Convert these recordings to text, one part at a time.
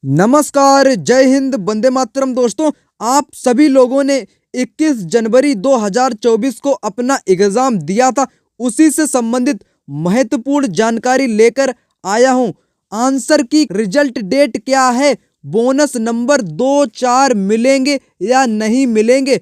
नमस्कार, जय हिंद, वंदे मातरम। दोस्तों, आप सभी लोगों ने 21 जनवरी 2024 को अपना एग्जाम दिया था। उसी से संबंधित महत्वपूर्ण जानकारी लेकर आया हूं। आंसर की रिजल्ट डेट क्या है, बोनस नंबर 2-4 मिलेंगे या नहीं मिलेंगे,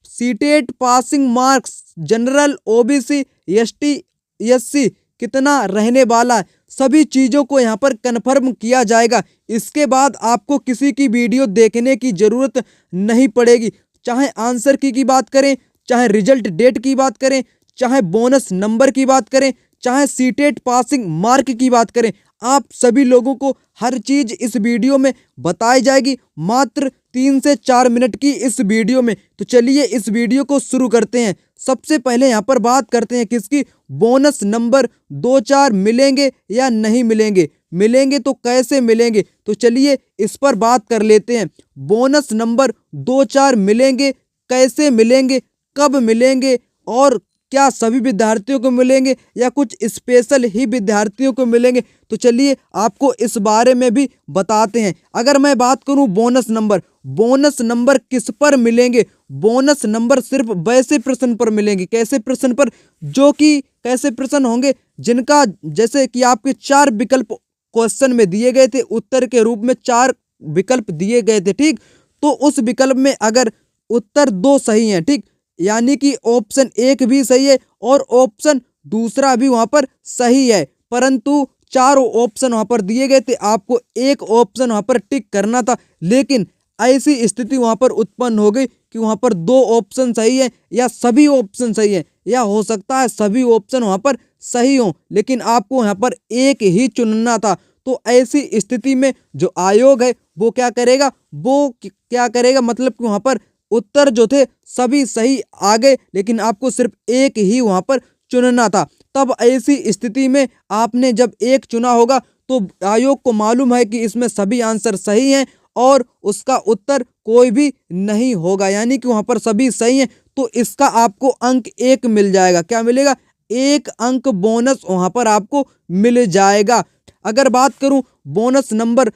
CTET passing marks general, OBC, ST, SC कितना रहने वाला है, सभी चीज़ों को यहाँ पर कन्फर्म किया जाएगा। इसके बाद आपको किसी की वीडियो देखने की ज़रूरत नहीं पड़ेगी। चाहे आंसर की बात करें, चाहे रिजल्ट डेट की बात करें, चाहे बोनस नंबर की बात करें, चाहे सीटेट पासिंग मार्क की बात करें, आप सभी लोगों को हर चीज़ इस वीडियो में बताई जाएगी, मात्र 3 से 4 मिनट की इस वीडियो में। तो चलिए इस वीडियो को शुरू करते हैं। सबसे पहले यहाँ पर बात करते हैं किसकी, बोनस नंबर 2-4 मिलेंगे या नहीं मिलेंगे, मिलेंगे तो कैसे मिलेंगे। तो चलिए इस पर बात कर लेते हैं। बोनस नंबर 2-4 मिलेंगे, कैसे मिलेंगे, कब मिलेंगे और क्या सभी विद्यार्थियों को मिलेंगे या कुछ स्पेशल ही विद्यार्थियों को मिलेंगे, तो चलिए आपको इस बारे में भी बताते हैं। अगर मैं बात करूं बोनस नंबर किस पर मिलेंगे, बोनस नंबर सिर्फ वैसे प्रश्न पर मिलेंगे। कैसे प्रश्न पर, जो कि कैसे प्रश्न होंगे जिनका, जैसे कि आपके 4 विकल्प क्वेश्चन में दिए गए थे, उत्तर के रूप में 4 विकल्प दिए गए थे, ठीक। तो उस विकल्प में अगर उत्तर 2 सही हैं, ठीक, यानी कि ऑप्शन 1 भी सही है और ऑप्शन दूसरा भी वहां पर सही है, परंतु 4 ऑप्शन वहां पर दिए गए थे, आपको एक ऑप्शन वहां पर टिक करना था। लेकिन ऐसी स्थिति वहां पर उत्पन्न हो गई कि वहां पर 2 ऑप्शन सही है या सभी ऑप्शन सही है, या हो सकता है सभी ऑप्शन वहां पर सही हो, लेकिन आपको यहाँ पर एक ही चुनना था। तो ऐसी स्थिति में जो आयोग है वो क्या करेगा, मतलब कि वहां पर उत्तर जो थे सभी सही आ गए, लेकिन आपको सिर्फ एक ही वहां पर चुनना था। तब ऐसी स्थिति में आपने जब एक चुना होगा तो आयोग को मालूम है कि इसमें सभी आंसर सही हैं और उसका उत्तर कोई भी नहीं होगा, यानी कि वहां पर सभी सही हैं, तो इसका आपको अंक 1 मिल जाएगा। क्या मिलेगा, 1 अंक बोनस वहां पर आपको मिल जाएगा। अगर बात करूं बोनस नंबर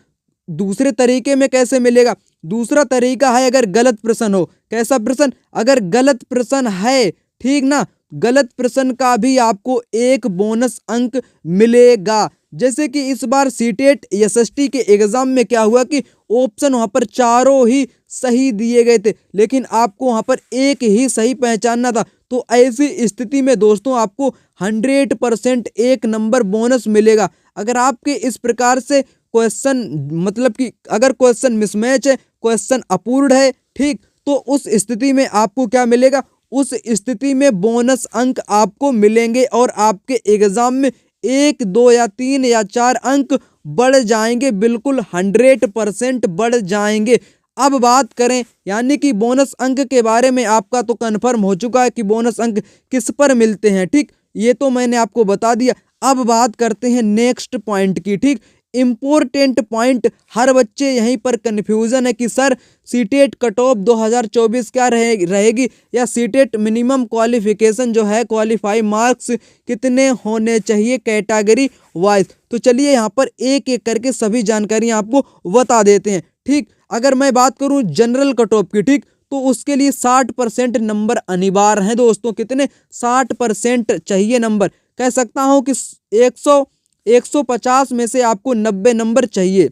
दूसरे तरीके में कैसे मिलेगा, दूसरा तरीका है अगर गलत प्रश्न हो। कैसा प्रश्न, अगर गलत प्रश्न है, ठीक ना, गलत प्रश्न का भी आपको 1 बोनस अंक मिलेगा। जैसे कि इस बार सीटेट एसएसटी के एग्जाम में क्या हुआ कि ऑप्शन वहां पर चारों ही सही दिए गए थे, लेकिन आपको वहां पर एक ही सही पहचानना था। तो ऐसी स्थिति में दोस्तों आपको 100% 1 नंबर बोनस मिलेगा। अगर आपके इस प्रकार से क्वेश्चन, मतलब कि अगर क्वेश्चन मिसमैच है, क्वेश्चन अपूर्ण है, ठीक, तो उस स्थिति में आपको क्या मिलेगा, उस स्थिति में बोनस अंक आपको मिलेंगे और आपके एग्जाम में 1, 2 या 3 या 4 अंक बढ़ जाएंगे, बिल्कुल 100% बढ़ जाएंगे। अब बात करें, यानी कि बोनस अंक के बारे में आपका तो कन्फर्म हो चुका है कि बोनस अंक किस पर मिलते हैं, ठीक, ये तो मैंने आपको बता दिया। अब बात करते हैं नेक्स्ट पॉइंट की, ठीक। इम्पोर्टेंट पॉइंट, हर बच्चे यहीं पर कन्फ्यूजन है कि सर सीटेट कट ऑफ 2024 क्या रहेगी, या सीटेट मिनिमम क्वालिफिकेशन जो है, क्वालिफाई मार्क्स कितने होने चाहिए कैटेगरी वाइज। तो चलिए यहाँ पर एक एक करके सभी जानकारी आपको बता देते हैं, ठीक। अगर मैं बात करूँ जनरल कट ऑफ की, ठीक, तो उसके लिए 60% नंबर अनिवार्य हैं दोस्तों। कितने, 60% चाहिए नंबर। कह सकता हूँ कि 150 में से आपको 90 नंबर चाहिए।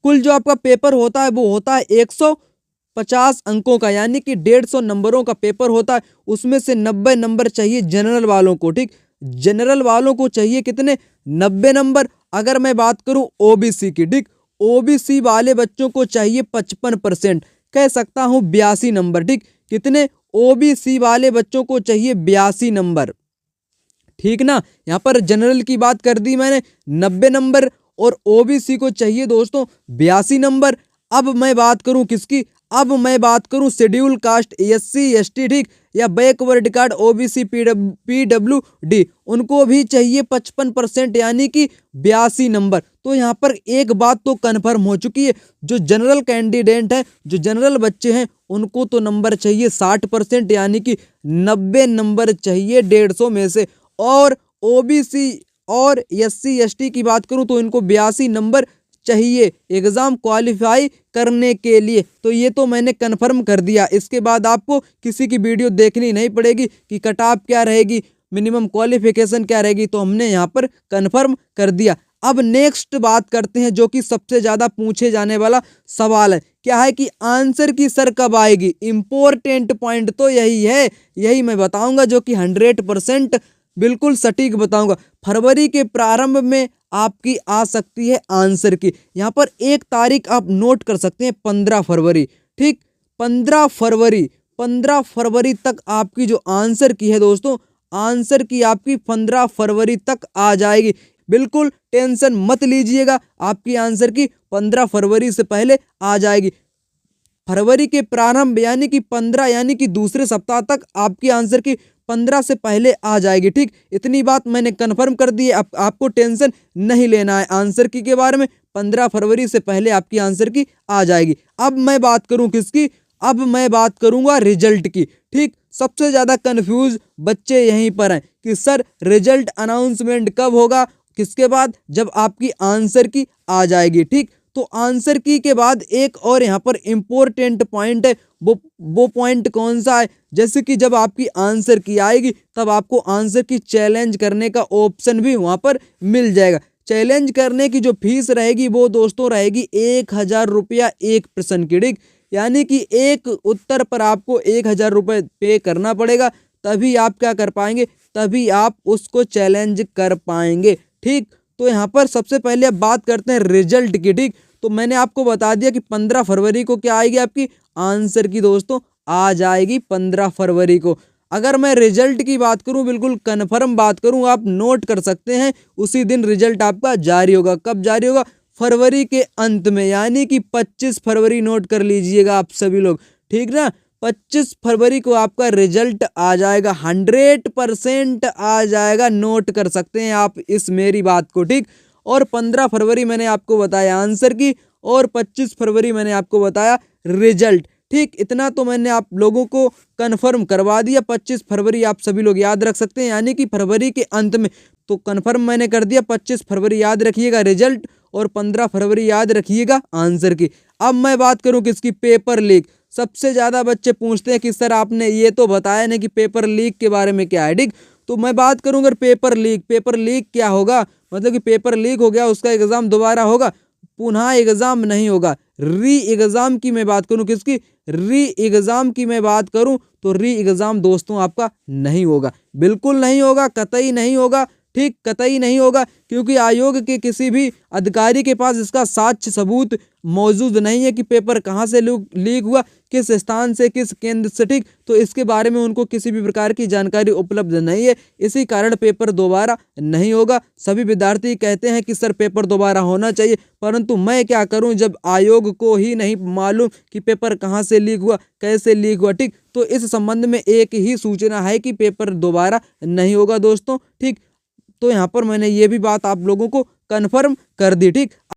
कुल जो आपका पेपर होता है वो होता है 150 अंकों का, यानी कि 150 नंबरों का पेपर होता है। उसमें से 90 नंबर चाहिए जनरल वालों को, ठीक, जनरल वालों को चाहिए कितने, 90 नंबर। अगर मैं बात करूं ओबीसी की, ठीक, ओबीसी वाले बच्चों को चाहिए 55%, कह सकता हूं 82 नंबर, ठीक। कितने, ओबीसी वाले बच्चों को चाहिए 82 नंबर, ठीक ना। यहाँ पर जनरल की बात कर दी मैंने, 90 नंबर, और ओबीसी को चाहिए दोस्तों 82 नंबर। अब मैं बात करूं किसकी, अब मैं बात करूं शेड्यूल कास्ट, एससी एसटी, ठीक, या बैकवर्ड कार्ड, ओबीसी, पीडब्ल्यूडी, उनको भी चाहिए 55%, यानी कि 82 नंबर। तो यहाँ पर एक बात तो कन्फर्म हो चुकी है, जो जनरल कैंडिडेट हैं, जो जनरल बच्चे हैं, उनको तो नंबर चाहिए 60%, यानी कि 90 नंबर चाहिए 150 में से। और ओबीसी और एससी एसटी की बात करूं तो इनको 82 नंबर चाहिए एग्ज़ाम क्वालिफाई करने के लिए। तो ये तो मैंने कन्फर्म कर दिया। इसके बाद आपको किसी की वीडियो देखनी नहीं पड़ेगी कि कट ऑफ क्या रहेगी, मिनिमम क्वालिफिकेशन क्या रहेगी, तो हमने यहाँ पर कन्फर्म कर दिया। अब नेक्स्ट बात करते हैं जो कि सबसे ज़्यादा पूछे जाने वाला सवाल है, क्या है कि आंसर की सर कब आएगी। इम्पोर्टेंट पॉइंट तो यही है, यही मैं बताऊंगा जो कि 100% बिल्कुल सटीक बताऊंगा। फरवरी के प्रारंभ में आपकी आ सकती है आंसर की। यहाँ पर एक तारीख आप नोट कर सकते हैं, 15 फरवरी। ठीक, 15 फरवरी तक आपकी जो आंसर की है दोस्तों, आंसर की आपकी 15 फरवरी तक आ जाएगी। बिल्कुल टेंशन मत लीजिएगा, आपकी आंसर की 15 फरवरी से पहले आ जाएगी। फरवरी के प्रारंभ यानी कि 15 यानी कि दूसरे सप्ताह तक आपकी आंसर की 15 से पहले आ जाएगी। ठीक, इतनी बात मैंने कन्फर्म कर दी है। अब आपको टेंशन नहीं लेना है आंसर की के बारे में। 15 फरवरी से पहले आपकी आंसर की आ जाएगी। अब मैं बात करूं किसकी, अब मैं बात करूंगा रिजल्ट की। ठीक, सबसे ज़्यादा कन्फ्यूज बच्चे यहीं पर हैं कि सर रिजल्ट अनाउंसमेंट कब होगा, किसके बाद, जब आपकी आंसर की आ जाएगी। ठीक, तो आंसर की के बाद एक और यहाँ पर इम्पोर्टेंट पॉइंट है। वो पॉइंट कौन सा है, जैसे कि जब आपकी आंसर की आएगी तब आपको आंसर की चैलेंज करने का ऑप्शन भी वहाँ पर मिल जाएगा। चैलेंज करने की जो फीस रहेगी वो दोस्तों रहेगी 1000 रुपया एक प्रश्न की। ठीक, यानी कि एक उत्तर पर आपको 1000 रुपये पे करना पड़ेगा, तभी आप क्या कर पाएंगे, तभी आप उसको चैलेंज कर पाएंगे। ठीक, तो यहाँ पर सबसे पहले अब बात करते हैं रिजल्ट की। ठीक, तो मैंने आपको बता दिया कि 15 फरवरी को क्या आएगी, आपकी आंसर की दोस्तों आ जाएगी 15 फरवरी को। अगर मैं रिजल्ट की बात करूं, बिल्कुल कन्फर्म बात करूं, आप नोट कर सकते हैं उसी दिन रिजल्ट आपका जारी होगा। कब जारी होगा, फरवरी के अंत में, यानी कि 25 फरवरी नोट कर लीजिएगा आप सभी लोग। ठीक ना, 25 फरवरी को आपका रिजल्ट आ जाएगा, 100% आ जाएगा, नोट कर सकते हैं आप इस मेरी बात को। ठीक, और 15 फरवरी मैंने आपको बताया आंसर की, और 25 फरवरी मैंने आपको बताया रिजल्ट। ठीक, इतना तो मैंने आप लोगों को कन्फर्म करवा दिया। 25 फरवरी आप सभी लोग याद रख सकते हैं, यानी कि फरवरी के अंत में। तो कन्फर्म मैंने कर दिया, 25 फरवरी याद रखिएगा रिजल्ट, और 15 फरवरी याद रखिएगा आंसर की। अब मैं बात करूं किसकी, पेपर लीक। सबसे ज़्यादा बच्चे पूछते हैं कि सर आपने ये तो बताया नहीं कि पेपर लीक के बारे में क्या है। ठीक, तो मैं बात करूं अगर पेपर लीक क्या होगा, मतलब कि पेपर लीक हो गया, उसका एग्ज़ाम दोबारा होगा, पुनः एग्ज़ाम नहीं होगा। री एग्ज़ाम की मैं बात करूं, किसकी, री एग्ज़ाम की मैं बात करूं, तो री एग्ज़ाम दोस्तों आपका नहीं होगा, बिल्कुल नहीं होगा, कतई नहीं होगा। ठीक, कतई नहीं होगा, क्योंकि आयोग के किसी भी अधिकारी के पास इसका साक्ष्य सबूत मौजूद नहीं है कि पेपर कहां से लीक हुआ, किस स्थान से, किस केंद्र से। ठीक, तो इसके बारे में उनको किसी भी प्रकार की जानकारी उपलब्ध नहीं है, इसी कारण पेपर दोबारा नहीं होगा। सभी विद्यार्थी कहते हैं कि सर पेपर दोबारा होना चाहिए, परंतु मैं क्या करूं जब आयोग को ही नहीं मालूम कि पेपर कहां से लीक हुआ, कैसे लीक हुआ। ठीक, तो इस संबंध में एक ही सूचना है कि पेपर दोबारा नहीं होगा दोस्तों। ठीक, तो यहाँ पर मैंने ये भी बात आप लोगों को कन्फर्म कर दी। ठीक,